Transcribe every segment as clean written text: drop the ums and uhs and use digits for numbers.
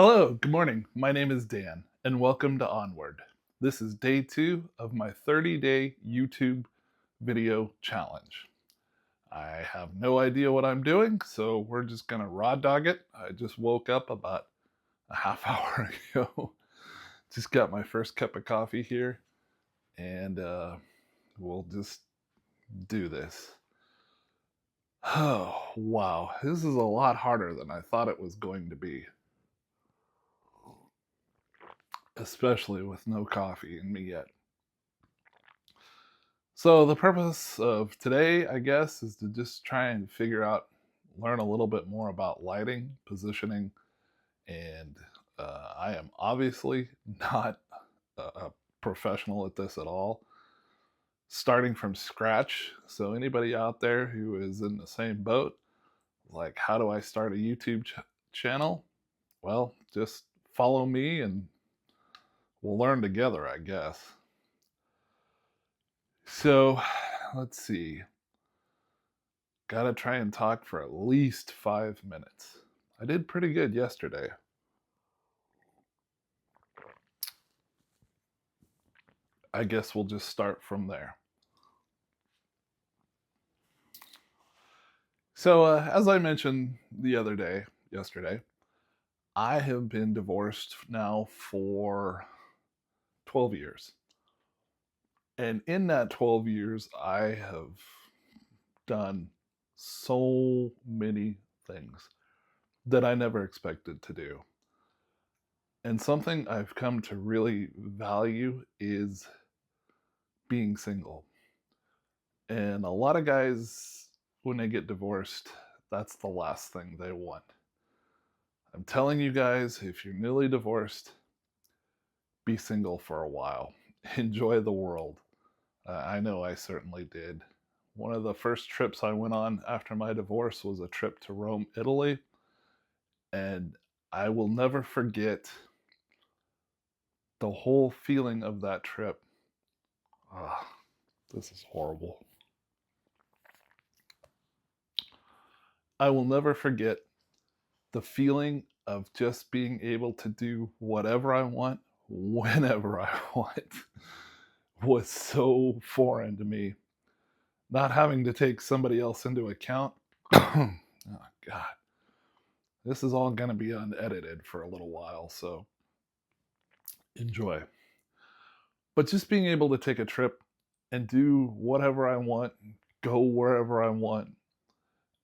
Hello, good morning. My name is Dan, and welcome to Onward. This is day 2 of my 30-day YouTube video challenge. I have no idea what I'm doing, so we're just gonna raw dog it. I just woke up about a half hour ago. Just got my first cup of coffee here, and we'll just do this. Oh, wow. This is a lot harder than I thought it was going to be, especially with no coffee in me yet. So the purpose of today, I guess, is to just try and learn a little bit more about lighting, positioning, and I am obviously not a professional at this at all. Starting from scratch, so anybody out there who is in the same boat, like how do I start a YouTube channel? Well, just follow me and we'll learn together, I guess. So let's see. Gotta try and talk for at least 5 minutes. I did pretty good yesterday. I guess we'll just start from there. So, as I mentioned yesterday, I have been divorced now for 12 years. And in that 12 years, I have done so many things that I never expected to do. And something I've come to really value is being single. And a lot of guys, when they get divorced, that's the last thing they want. I'm telling you guys, if you're newly divorced, be single for a while. Enjoy the world. I know I certainly did. One of the first trips I went on after my divorce was a trip to Rome, Italy. And I will never forget the whole feeling of that trip. Ah, this is horrible. I will never forget the feeling of just being able to do whatever I want, whenever I want, was so foreign to me. Not having to take somebody else into account. Oh, God. This is all going to be unedited for a little while, so enjoy. But just being able to take a trip and do whatever I want, go wherever I want,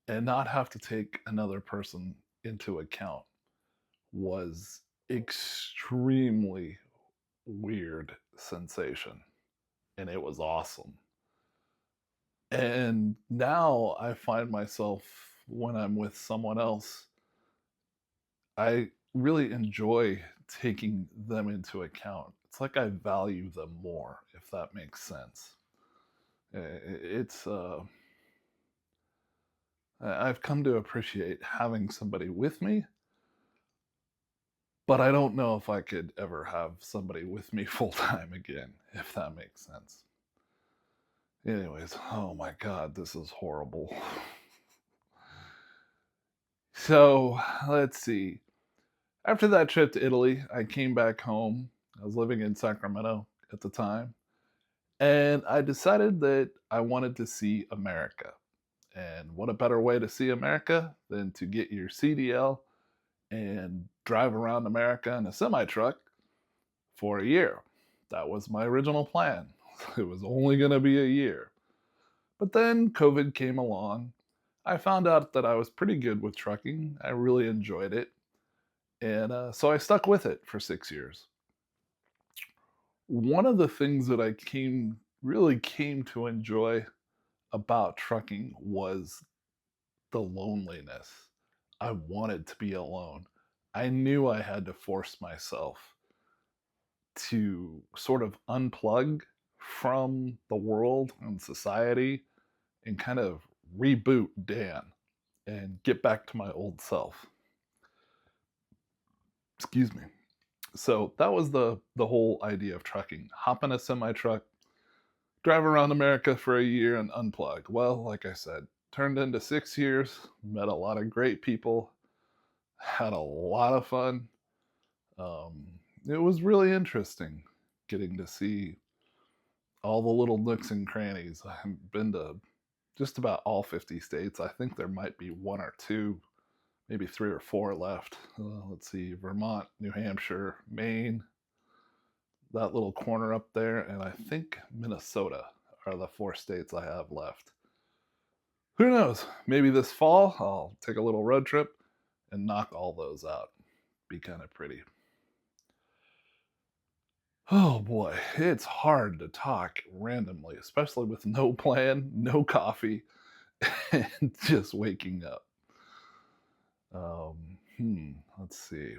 and not have to take another person into account was extremely weird sensation, and it was awesome. And now I find myself, when I'm with someone else, I really enjoy taking them into account. It's like I value them more, if that makes sense. It's I've come to appreciate having somebody with me, but I don't know if I could ever have somebody with me full time again, if that makes sense. Anyways, oh my God, this is horrible. So let's see. After that trip to Italy, I came back home. I was living in Sacramento at the time, and I decided that I wanted to see America. And what a better way to see America than to get your CDL and drive around America in a semi truck for a year. That was my original plan. It was only going to be a year. But then COVID came along. I found out that I was pretty good with trucking. I really enjoyed it. And so I stuck with it for 6 years. One of the things that really came to enjoy about trucking was the loneliness. I wanted to be alone. I knew I had to force myself to sort of unplug from the world and society and kind of reboot Dan and get back to my old self. Excuse me. So that was the whole idea of trucking. Hop in a semi truck, drive around America for a year and unplug. Well, like I said, turned into 6 years, met a lot of great people, had a lot of fun. Um, it was really interesting getting to see all the little nooks and crannies. I've been to just about all 50 states. I think there might be one or two, maybe three or four left. Let's see, Vermont, New Hampshire, Maine, that little corner up there, and I think Minnesota are the four states I have left. Who knows? Maybe this fall I'll take a little road trip and knock all those out. Be kind of pretty. Oh boy, it's hard to talk randomly, especially with no plan, no coffee, and just waking up. Let's see.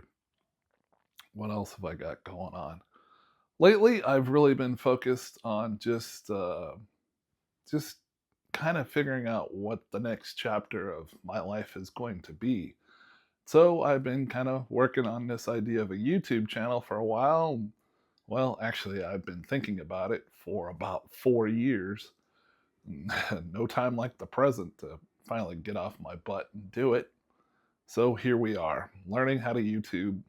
What else have I got going on? Lately, I've really been focused on just kind of figuring out what the next chapter of my life is going to be. So I've been kind of working on this idea of a YouTube channel for a while. Well, actually, I've been thinking about it for about 4 years. No time like the present to finally get off my butt and do it. So here we are, learning how to YouTube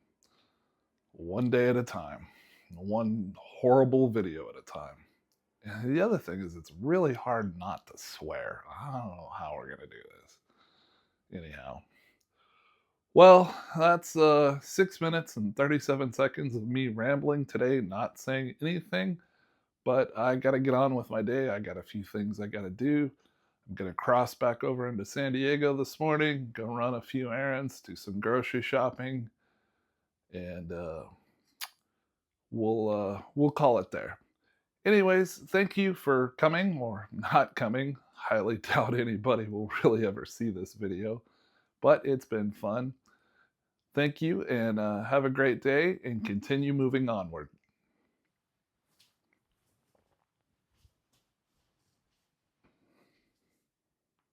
one day at a time, one horrible video at a time. And the other thing is, it's really hard not to swear. I don't know how we're going to do this. Anyhow, well, that's 6 minutes and 37 seconds of me rambling today, not saying anything, but I got to get on with my day. I got a few things I got to do. I'm going to cross back over into San Diego this morning, go run a few errands, do some grocery shopping, and we'll call it there. Anyways, thank you for coming or not coming. Highly doubt anybody will really ever see this video, but it's been fun. Thank you, and have a great day, and continue moving onward.